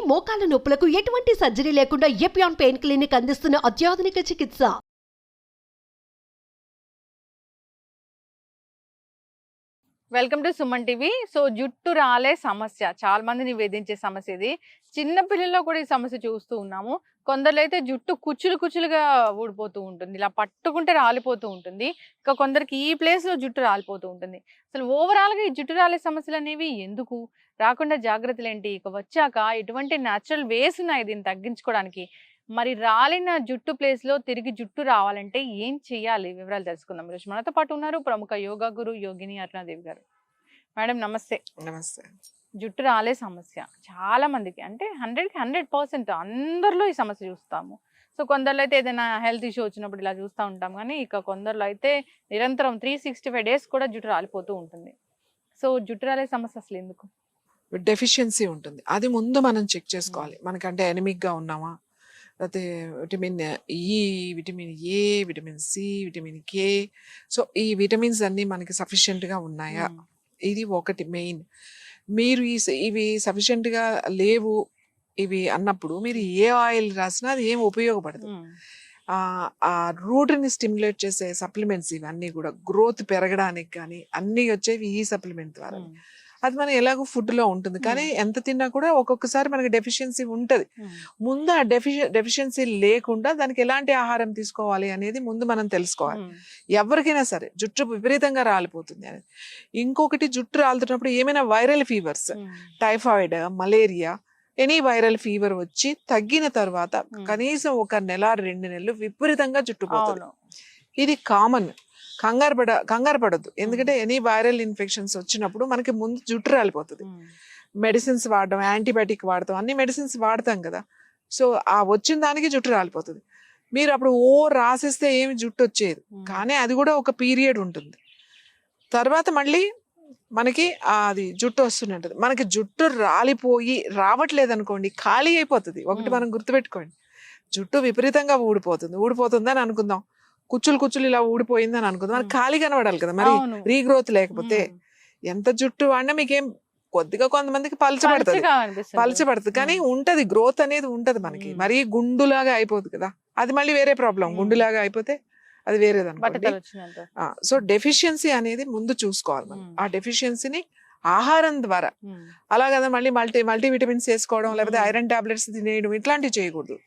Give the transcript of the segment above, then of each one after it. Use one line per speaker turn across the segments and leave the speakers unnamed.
మోకాల నొప్పులకు ఎటువంటి సర్జరీ లేకుండా ఎపియాన్ పెయిన్ క్లినిక్ అందిస్తున్న అత్యాధునిక చికిత్స.
Welcome to Suman TV. So జుట్టు రాలే సమస్య చాలా మందిని వేధించే సమస్య ఇది. చిన్న పిల్లల్లో కూడా ఈ సమస్య చూస్తూ ఉన్నాము. కొందరిలో అయితే జుట్టు కుచ్చులుగా ఊడిపోతూ ఉంటుంది, ఇలా పట్టుకుంటే రాలిపోతూ ఉంటుంది. ఇంకా కొందరికి ఈ ప్లేస్ లో జుట్టు రాలిపోతూ ఉంటుంది. అసలు ఓవరాల్ గా ఈ జుట్టు రాలే సమస్యలు అనేవి ఎందుకు, రాకుండా జాగ్రత్తలు ఏంటి, ఇక వచ్చాక ఎటువంటి న్యాచురల్ వేస్ ఉన్నాయి దీన్ని తగ్గించుకోవడానికి, మరి రాలిన జుట్టు ప్లేస్ లో తిరిగి జుట్టు రావాలంటే ఏం చేయాలి, వివరాలు తెలుసుకుందాం. ఈరోజు మనతో పాటు ఉన్నారు ప్రముఖ యోగా గురు యోగిని అరుణాదేవి గారు. మేడం నమస్తే.
నమస్తే.
జుట్టు రాలే సమస్య చాలా మందికి, అంటే 100% అందరిలో ఈ సమస్య చూస్తాము. సో కొందరిలో అయితే ఏదైనా హెల్త్ ఇష్యూ వచ్చినప్పుడు ఇలా చూస్తూ ఉంటాం, కానీ ఇక కొందరిలో అయితే నిరంతరం 365 days కూడా జుట్టు రాలిపోతూ ఉంటుంది. సో జుట్టు రాలే సమస్య అసలు ఎందుకు?
డెఫిషియన్సీ ఉంటుంది, అది ముందు మనం చెక్ చేసుకోవాలి. మనకంటే ఎనిమిక్ గా ఉన్నామా, లేకపోతే vitamin E, vitamin A, vitamin C, vitamin K, so ఈ విటమిన్స్ అన్ని మనకి సఫిషియెంట్ గా ఉన్నాయా, ఇది ఒకటి మెయిన్. మీరు ఇవి సఫిషియెంట్ గా లేవు ఇవి అన్నప్పుడు మీరు ఏ ఆయిల్ రాసినా అది ఏం ఉపయోగపడదు. ఆ రూట్ ని స్టిమ్యులేట్ చేసే సప్లిమెంట్స్ ఇవన్నీ కూడా గ్రోత్ పెరగడానికి కానీ అన్ని వచ్చేవి ఈ సప్లిమెంట్ ద్వారా. అది మనం ఎలాగో ఫుడ్ లో ఉంటుంది, కానీ ఎంత తిన్నా కూడా ఒక్కొక్కసారి మనకి డెఫిషియన్సీ ఉంటది. ముందు ఆ డెఫిషియన్సీ లేకుండా దానికి ఎలాంటి ఆహారం తీసుకోవాలి అనేది ముందు మనం తెలుసుకోవాలి. ఎవరికైనా సరే జుట్టు విపరీతంగా రాలిపోతుంది అనేది. ఇంకొకటి, జుట్టు రాలుతున్నప్పుడు ఏమైనా viral fevers, typhoid, malaria, any viral fever వచ్చి తగ్గిన తర్వాత కనీసం 1 నెల 2 నెలలు విపరీతంగా జుట్టు పోతుంది. ఇది కామన్. కంగారు పడద్దు, ఎందుకంటే ఎనీ వైరల్ ఇన్ఫెక్షన్స్ వచ్చినప్పుడు మనకి ముందు జుట్టు రాలిపోతుంది. మెడిసిన్స్ వాడడం, యాంటీబయాటిక్ వాడతాం, అన్ని మెడిసిన్స్ వాడతాం కదా. సో ఆ వచ్చిన దానికి జుట్టు రాలిపోతుంది. మీరు అప్పుడు రాసేస్తే ఏమి జుట్టు వచ్చేది, కానీ అది కూడా ఒక పీరియడ్ ఉంటుంది. తర్వాత మళ్ళీ మనకి అది జుట్టు వస్తూనే ఉంటుంది. మనకి జుట్టు రాలిపోయి రావట్లేదు అనుకోండి, ఖాళీ అయిపోతుంది. ఒకటి మనం గుర్తుపెట్టుకోండి, జుట్టు విపరీతంగా ఊడిపోతుందని అనుకుందాం, కుచ్చులు ఇలా ఊడిపోయిందని అనుకుందాం, మనకి ఖాళీ కనబడాలి కదా. మరి రీగ్రోత్ లేకపోతే ఎంత జుట్టు వాడినా మీకేం, కొద్దిగా కొంతమందికి పలచబడుతుంది కానీ ఉంటది, గ్రోత్ అనేది ఉంటది మనకి. మరీ గుండులాగా అయిపోదు కదా, అది మళ్ళీ వేరే ప్రాబ్లం. గుండులాగా అయిపోతే అది వేరేది అనుకోండి. సో డెఫిషియన్సీ అనేది ముందు చూసుకోవాలి మనం. ఆ డెఫిషియన్సీని ఆహారం ద్వారా, అలా కదా మళ్ళీ మల్టీవిటమిన్స్ వేసుకోవడం, లేకపోతే ఐరన్ టాబ్లెట్స్ తినేయడం, ఇట్లాంటివి చేయకూడదు.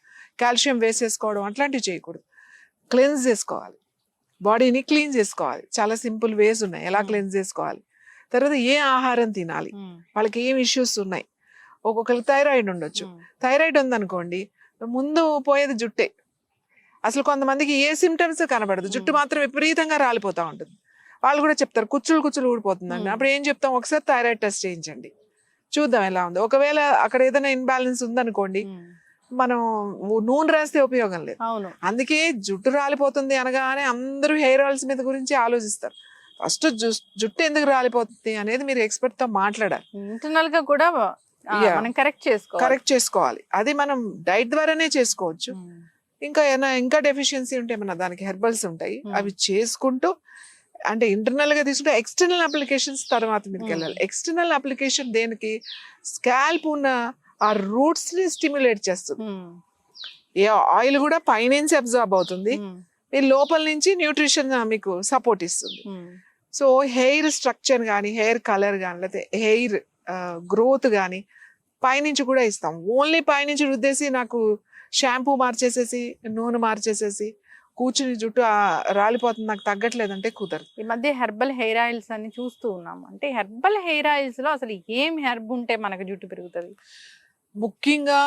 కాల్షియం వేసేసుకోవడం అట్లాంటివి చేయకూడదు. క్లెన్స్ చేసుకోవాలి, బాడీని క్లీన్ చేసుకోవాలి. చాలా సింపుల్ వేస్ ఉన్నాయి ఎలా క్లెన్స్ చేసుకోవాలి. తర్వాత ఏ ఆహారం తినాలి, వాళ్ళకి ఏం ఇష్యూస్ ఉన్నాయి. ఒక్కొక్కరికి థైరాయిడ్ ఉండొచ్చు. థైరాయిడ్ ఉందనుకోండి, ముందు పోయేది జుట్టే. అసలు కొంతమందికి ఏ సిమ్టమ్స్ కనబడదు, జుట్టు మాత్రం విపరీతంగా రాలిపోతా ఉంటుంది. వాళ్ళు కూడా చెప్తారు కుచ్చులు ఊడిపోతుందండి. అప్పుడు ఏం చెప్తాం, ఒకసారి థైరాయిడ్ టెస్ట్ చేయించండి, చూద్దాం ఎలా ఉంది. ఒకవేళ అక్కడ ఏదైనా ఇన్బ్యాలెన్స్ ఉందనుకోండి, మనం నూనె రాస్తే ఉపయోగం లేదు. అందుకే జుట్టు రాలిపోతుంది అనగానే అందరూ హెయిర్ ఆయిల్స్ మీద గురించి ఆలోచిస్తారు. ఫస్ట్ జుట్టు ఎందుకు రాలిపోతుంది అనేది మీరు ఎక్స్పర్ట్ తో మాట్లాడాలి.
ఇంటర్నల్ గా కూడా కరెక్ట్
చేసుకోవాలి. అది మనం డైట్ ద్వారానే చేసుకోవచ్చు. ఇంకా డెఫిషియన్సీ ఉంటే మన దానికి హెర్బల్స్ ఉంటాయి, అవి చేసుకుంటూ, అంటే ఇంటర్నల్ గా తీసుకుంటే ఎక్స్టర్నల్ అప్లికేషన్స్ తర్వాత మీదకి వెళ్ళాలి. ఎక్స్టర్నల్ అప్లికేషన్ దేనికి, స్కాల్ప్ ఉన్న ఆ రూట్స్ ని స్టిమ్యులేట్ చేస్తుంది. ఏ ఆయిల్ కూడా పైనుంచి అబ్జార్బ్ అవుతుంది, మీ లోపల నుంచి న్యూట్రిషన్ మీకు సపోర్ట్ ఇస్తుంది. సో హెయిర్ స్ట్రక్చర్ కానీ, హెయిర్ కలర్ కానీ, లేకపోతే హెయిర్ గ్రోత్ కానీ పైనుంచి కూడా ఇస్తాం. ఓన్లీ పైనుంచి రుద్దేసి నాకు షాంపూ మార్చేసేసి నూనె మార్చేసేసి కూర్చుని జుట్టు రాలిపోతుంది నాకు తగ్గట్లేదు అంటే కుదరదు.
ఈ మధ్య హెర్బల్ హెయిర్ ఆయిల్స్ అని చూస్తూ ఉన్నాము. అంటే హెర్బల్ హెయిర్ ఆయిల్స్ లో అసలు ఏం హెర్బ్ ఉంటే మనకు జుట్టు పెరుగుతుంది?
ముఖ్యంగా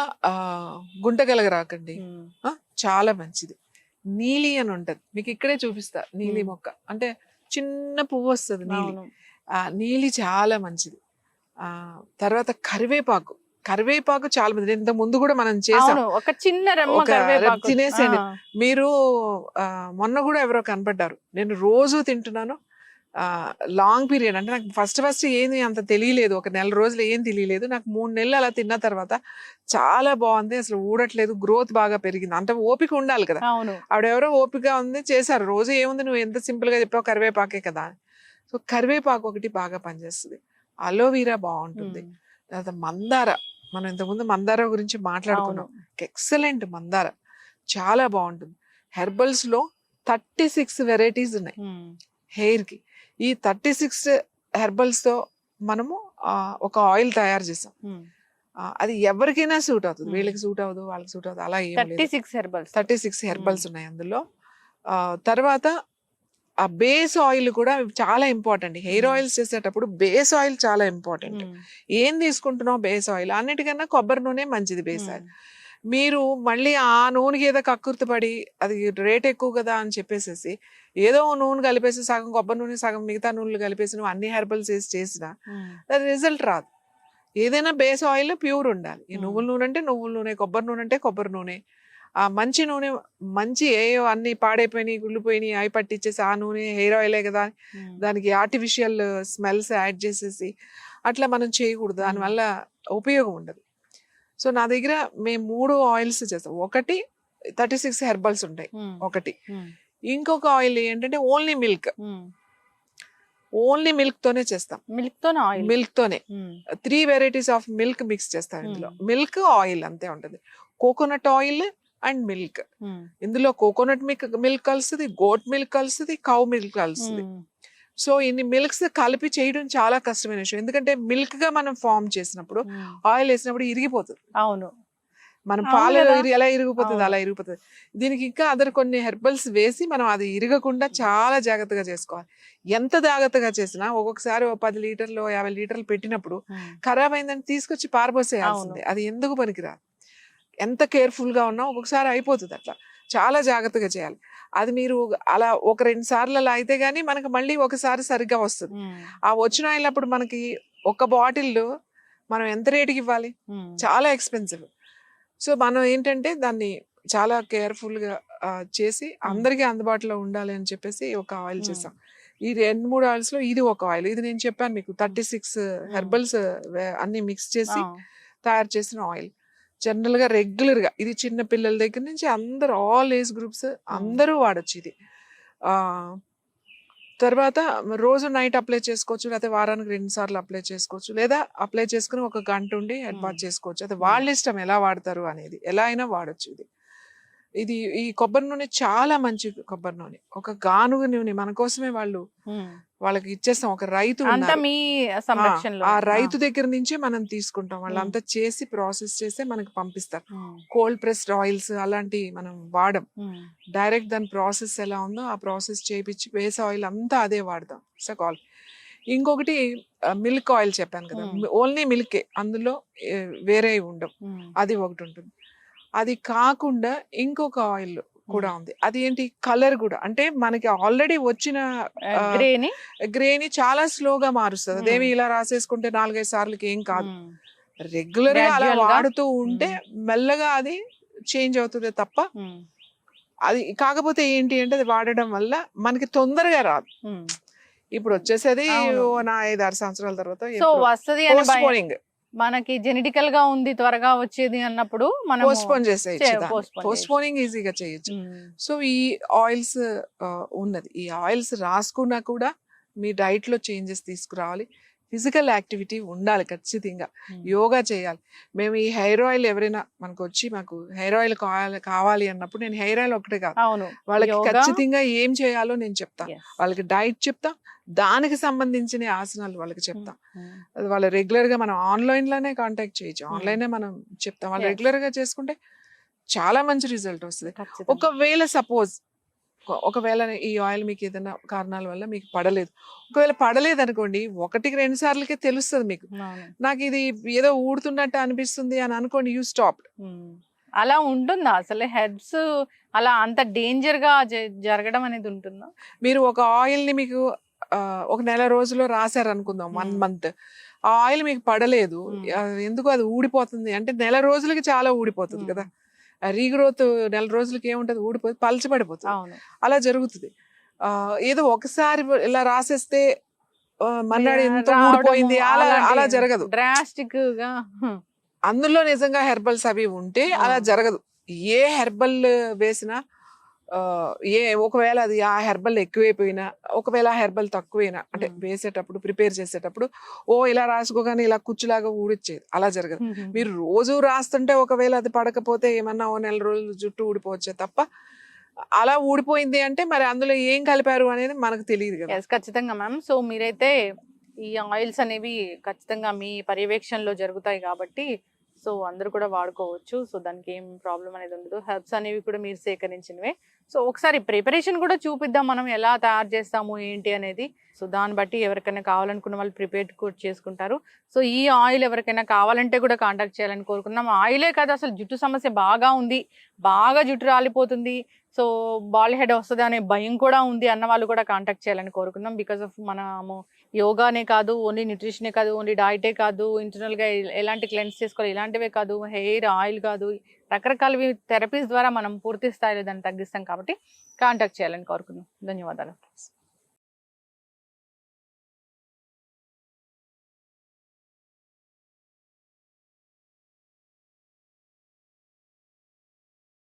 గుంటగలగ రాకండి, చాలా మంచిది. నీలి అని ఉంటది, మీకు ఇక్కడే చూపిస్తా. నీలి మొక్క అంటే చిన్న పువ్వు వస్తుంది, నీలి చాలా మంచిది. తర్వాత కరివేపాకు చాలా మంది, ఇంత ముందు కూడా మనం చేసాం,
ఒక చిన్న
తినేసేయండి. మీరు మొన్న కూడా ఎవరో కనపడ్డారు, నేను రోజు తింటున్నాను. లాంగ్ పీరియడ్ అంటే నాకు ఫస్ట్ ఏంది అంత తెలియలేదు, ఒక నెల రోజులు ఏం తెలియలేదు. నాకు 3 నెలలు అలా తిన్న తర్వాత చాలా బాగుంది, అసలు ఊడట్లేదు, గ్రోత్ బాగా పెరిగింది. అంటే ఓపిక ఉండాలి కదా, ఆవిడెవరో ఓపిక ఉంది చేశారు. రోజు ఏముంది, నువ్వు ఎంత సింపుల్ గా చెప్పావు, కరివేపాకే కదా. సో కరివేపాకు ఒకటి బాగా పనిచేస్తుంది. అలోవీరా బాగుంటుంది. తర్వాత మనం ఇంతకుముందు మందార గురించి మాట్లాడుకున్నాం. ఎక్సలెంట్ మందార, చాలా బాగుంటుంది. హెర్బల్స్ లో 36 వెరైటీస్ ఉన్నాయి హెయిర్ కి. ఈ 36 హెర్బల్స్ తో మనము ఒక ఆయిల్ తయారు చేసాం. అది ఎవరికైనా సూట్ అవుతుంది. వీళ్ళకి సూట్ అవ్వదు, వాళ్ళకి సూట్ అవ్వదు, అలా ఏం లేదు. 36 హెర్బల్స్ ఉన్నాయి అందులో. తర్వాత ఆ బేస్ ఆయిల్ కూడా చాలా ఇంపార్టెంట్. హెయిర్ ఆయిల్స్ చేసేటప్పుడు బేస్ ఆయిల్ చాలా ఇంపార్టెంట్. ఏం తీసుకుంటున్నావు బేస్ ఆయిల్, అన్నిటికన్నా కొబ్బరి నూనె మంచిది బేస్ ఆయిల్. మీరు మళ్ళీ ఆ నూనెకి ఏదో కక్కుర్తి పడి అది రేట్ ఎక్కువ కదా అని చెప్పేసేసి ఏదో నూనె కలిపేసి సగం కొబ్బరి నూనె సగం మిగతా నూనెలు కలిపేసి నువ్వు అన్ని హెర్బల్స్ వేసి చేసినా రిజల్ట్ రాదు. ఏదైనా బేస్ ఆయిల్ ప్యూర్ ఉండాలి. ఈ నువ్వుల నూనె అంటే నువ్వుల నూనె, కొబ్బరి నూనె అంటే కొబ్బరి నూనె. ఆ మంచి నూనె, మంచి ఏయో అన్ని పాడైపోయినాయి, గుళ్ళిపోయినాయి, అవి పట్టించేసి ఆ నూనె హెయిర్ ఆయిలే కదా దానికి ఆర్టిఫిషియల్ స్మెల్స్ యాడ్ చేసేసి అట్లా మనం చేయకూడదు. దానివల్ల ఉపయోగం ఉండదు. సో నా దగ్గర మేము 3 ఆయిల్స్ చేస్తాం. ఒకటి 36 హెర్బల్స్ ఉంటాయి ఒకటి. ఇంకొక ఆయిల్ ఏంటంటే ఓన్లీ మిల్క్, ఓన్లీ మిల్క్ తోనే చేస్తాం. మిల్క్ తోనే 3 వెరైటీస్ ఆఫ్ మిల్క్ మిక్స్ చేస్తాం ఇందులో. మిల్క్ ఆయిల్ అంతే ఉంటుంది. Coconut oil and milk. ఇందులో కోకోనట్ మిల్క్ కలుస్తుంది, గోట్ మిల్క్ కలుస్తుంది, కౌ మిల్క్ కలుస్తుంది. సో ఇన్ని మిల్క్స్ కలిపి చేయడం చాలా కష్టమైన విషయం. ఎందుకంటే మిల్క్ గా మనం ఫామ్ చేసినప్పుడు ఆయిల్ వేసినప్పుడు ఇరిగిపోతుంది.
అవును,
మనం పాలు ఎలా ఇరిగిపోతుంది అలా ఇరిగిపోతుంది. దీనికి ఇంకా అదర్ కొన్ని హెర్బల్స్ వేసి మనం అది ఇరగకుండా చాలా జాగ్రత్తగా చేసుకోవాలి. ఎంత జాగ్రత్తగా చేసినా ఒక్కొక్కసారి 10 లీటర్లు 50 లీటర్లు పెట్టినప్పుడు ఖరాబ్ అయిందని తీసుకొచ్చి పారబోసేయాల్సిందే. అది ఎందుకు పనికిరాదు. ఎంత కేర్ఫుల్ గా ఉన్నా ఒక్కొక్కసారి అయిపోతుంది. అట్లా చాలా జాగ్రత్తగా చేయాలి. అది మీరు అలా 1-2 సార్లు అలా అయితే గానీ మనకి మళ్ళీ ఒకసారి సరిగ్గా వస్తుంది. ఆ వచ్చిన ఆయిల్ అప్పుడు మనకి ఒక బాటిల్ మనం ఎంత రేటుకి ఇవ్వాలి, చాలా ఎక్స్పెన్సివ్. సో మనం ఏంటంటే దాన్ని చాలా కేర్ఫుల్ గా చేసి అందరికీ అందుబాటులో ఉండాలి అని చెప్పేసి ఒక ఆయిల్ చేసాం. ఈ 2-3 ఆయిల్స్ లో ఇది ఒక ఆయిల్. ఇది నేను చెప్పాను మీకు 36 హెర్బల్స్ అన్ని మిక్స్ చేసి తయారు చేసిన ఆయిల్. జనరల్ గా రెగ్యులర్ గా ఇది చిన్న పిల్లల దగ్గర నుంచి అందరు ఆల్ ఏజ్ గ్రూప్స్ అందరూ వాడచ్చు ఇది. తర్వాత రోజు నైట్ అప్లై చేసుకోవచ్చు, లేకపోతే వారానికి 2 సార్లు అప్లై చేసుకోవచ్చు, లేదా అప్లై చేసుకుని 1 గంట ఉండి హెడ్ బాత్ చేసుకోవచ్చు. అది వాళ్ళ ఇష్టం ఎలా వాడతారు అనేది. ఎలా అయినా వాడచ్చు ఇది. ఇది ఈ కొబ్బరి నూనె చాలా మంచి కొబ్బరి నూనె. ఒక గానుగ నూనె మన కోసమే వాళ్ళకి ఇచ్చేస్తాం. ఒక రైతు ఆ రైతు దగ్గర నుంచి మనం తీసుకుంటాం. వాళ్ళంతా చేసి ప్రాసెస్ చేసి మనకి పంపిస్తారు. కోల్డ్ ప్రెస్డ్ ఆయిల్స్ అలాంటివి మనం వాడం. డైరెక్ట్ దాని ప్రాసెస్ ఎలా ఉందో ఆ ప్రాసెస్ చేయించి బేస్ ఆయిల్ అంతా అదే వాడదాం. సకాల్. ఇంకొకటి మిల్క్ ఆయిల్ చెప్పాను కదా, ఓన్లీ మిల్కే, అందులో వేరే ఉండవు. అది ఒకటి ఉంటుంది. అది కాకుండా ఇంకొక ఆయిల్ కూడా ఉంది. అది ఏంటి, కలర్ కూడా. అంటే మనకి ఆల్రెడీ వచ్చిన గ్రేని చాలా స్లోగా మారుస్తుంది. అదేమి ఇలా రాసేసుకుంటే 4-5 సార్లకి ఏం కాదు. రెగ్యులర్ గా అలా వాడుతూ ఉంటే మెల్లగా అది చేంజ్ అవుతుంది తప్ప. అది కాకపోతే ఏంటి అంటే అది వాడడం వల్ల మనకి తొందరగా రాదు. ఇప్పుడు వచ్చేసేది నా 5-6 సంవత్సరాల తర్వాత వస్తుంది.
మనకి జెనెటికల్ గా ఉంది త్వరగా వచ్చేది అన్నప్పుడు మనం
పోస్ట్పోనింగ్ ఈజీగా చేయొచ్చు. సో ఈ ఆయిల్స్ ఉన్నది. ఈ ఆయిల్స్ రాసుకున్నా కూడా మీ డైట్ లో చేంజెస్ తీసుకురావాలి. ఫిజికల్ యాక్టివిటీ ఉండాలి ఖచ్చితంగా. యోగా చేయాలి. మేము ఈ హెయిర్ ఆయిల్ ఎవరైనా మనకు వచ్చి మాకు హెయిర్ ఆయిల్ కావాలి అన్నప్పుడు నేను హెయిర్ ఆయిల్ ఒకటే కాదు, వాళ్ళకి ఖచ్చితంగా ఏం చేయాలో నేను చెప్తా. వాళ్ళకి డైట్ చెప్తా, దానికి సంబంధించిన ఆసనాలు వాళ్ళకి చెప్తాం. అది వాళ్ళు రెగ్యులర్ గా మనం ఆన్లైన్ లోనే కాంటాక్ట్ చేయొచ్చు. ఆన్లైన్ మనం చెప్తాం. వాళ్ళు రెగ్యులర్ గా చేసుకుంటే చాలా మంచి రిజల్ట్ వస్తుంది. ఒకవేళ ఈ ఆయిల్ మీకు ఏదైనా కారణాల వల్ల మీకు పడలేదు, ఒకవేళ పడలేదు అనుకోండి, 1-2 సార్లకే తెలుస్తుంది మీకు. నాకు ఇది ఏదో ఊడుతున్నట్టు అనిపిస్తుంది అని అనుకోండి, యూ స్టాప్.
అలా ఉంటుందా అసలు? హెర్బ్స్ అలా అంత డేంజర్ గా జరగడం అనేది ఉంటుందా?
మీరు ఒక ఆయిల్ ని మీకు ఒక నెల రోజులు రాశారు అనుకుందాం, 1 మంత్. ఆ ఆయిల్ మీకు పడలేదు, ఎందుకు అది ఊడిపోతుంది అంటే నెల రోజులకి చాలా ఊడిపోతుంది కదా. రీగ్రోత్ నెల రోజులకి ఏముంటది, ఊడిపోతుంది, పలచబడిపోతుంది. అలా జరుగుతుంది. ఏదో ఒకసారి ఇలా రాసేస్తే మన్నాడు ఎంత ఊడిపోయింది అలా జరగదు.
డ్రాస్టిక్ గా
అందులో నిజంగా హెర్బల్స్ అవి ఉంటే అలా జరగదు. ఏ హెర్బల్ వేసినా ఒకవేళ అది ఆ హెర్బల్ ఎక్కువైపోయినా, ఒకవేళ ఆ హెర్బల్ తక్కువైనా, అంటే వేసేటప్పుడు ప్రిపేర్ చేసేటప్పుడు ఇలా రాసుకోగానే ఇలా కుచ్చులాగా ఊడిచ్చేది, అలా జరగదు. మీరు రోజు రాస్తుంటే ఒకవేళ అది పడకపోతే ఏమన్నా ఓ నెల రోజులు జుట్టు ఊడిపోవచ్చే తప్ప, అలా ఊడిపోయింది అంటే మరి అందులో ఏం కలిపారు అనేది మనకు తెలియదు కదా.
ఎస్, ఖచ్చితంగా మ్యామ్. సో మీరైతే ఈ ఆయిల్స్ అనేవి ఖచ్చితంగా మీ పర్యవేక్షణలో జరుగుతాయి కాబట్టి సో అందరూ కూడా వాడుకోవచ్చు. సో దానికి ఏం ప్రాబ్లం అనేది ఉండదు. హెర్బ్స్ అనేవి కూడా మీరు సేకరించినవే. సో ఒకసారి ప్రిపరేషన్ కూడా చూపిద్దాం, మనం ఎలా తయారు చేస్తాము ఏంటి అనేది. సో దాన్ని బట్టి ఎవరికైనా కావాలనుకున్న వాళ్ళు ప్రిపేర్ కూడా చేసుకుంటారు. సో ఈ ఆయిల్ ఎవరికైనా కావాలంటే కూడా కాంటాక్ట్ చేయాలని కోరుకున్నాం. ఆయిలే కాదు, అసలు జుట్టు సమస్య బాగా ఉంది, బాగా జుట్టు రాలిపోతుంది, సో బాల్ హెడ్ వస్తుంది అనే భయం కూడా ఉంది అన్న వాళ్ళు కూడా కాంటాక్ట్ చేయాలని కోరుకుందాం. బికాస్ ఆఫ్ మనము యోగానే కాదు, ఓన్లీ న్యూట్రిషనే కాదు, ఓన్లీ డైటే కాదు, ఇంటర్నల్గా ఎలాంటి క్లెన్స్ చేసుకోవాలి ఇలాంటివే కాదు, హెయిర్ ఆయిల్ కాదు, రకరకాల థెరపీస్ ద్వారా మనం పూర్తి స్థాయిలో దాన్ని తగ్గిస్తాం కాబట్టి కాంటాక్ట్ చేయాలని కోరుకుందాం. ధన్యవాదాలు.